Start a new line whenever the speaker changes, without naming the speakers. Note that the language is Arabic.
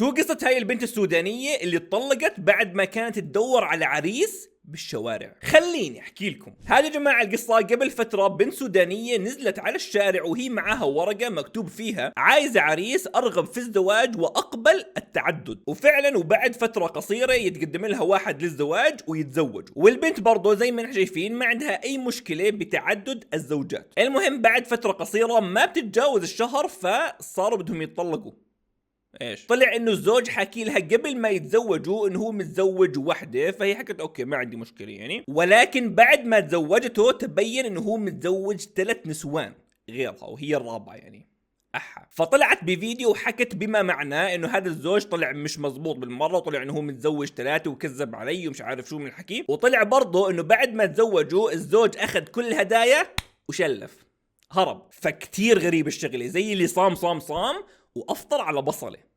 شو قصة هاي البنت السودانية اللي اتطلقت بعد ما كانت تدور على عريس بالشوارع؟ خليني احكي لكم. هذه يا جماعه القصه قبل فتره بنت سودانيه نزلت على الشارع وهي معاها ورقه مكتوب فيها عايزه عريس ارغب في الزواج واقبل التعدد، وفعلا وبعد فتره قصيره يتقدم لها واحد للزواج ويتزوج، والبنت برضه زي ما نحن شايفين ما عندها اي مشكله بتعدد الزوجات. المهم بعد فتره قصيره ما بتتجاوز الشهر فصاروا بدهم يتطلقوا. ايش طلع انه الزوج حكي لها قبل ما يتزوجوا انه هو متزوج وحده، فهي حكت اوكي ما عندي مشكله يعني، ولكن بعد ما تزوجته تبين انه هو متزوج 3 نسوان غيرها وهي الرابعه يعني. فطلعت بفيديو وحكت بما معناه انه هذا الزوج طلع مش مزبوط بالمره، وطلع انه هو متزوج 3 وكذب علي ومش عارف شو من الحكي، وطلع برضه انه بعد ما تزوجوا الزوج اخذ كل الهدايا وشلف هرب. فكتير غريب الشغله، زي اللي صام وافطر على بصله.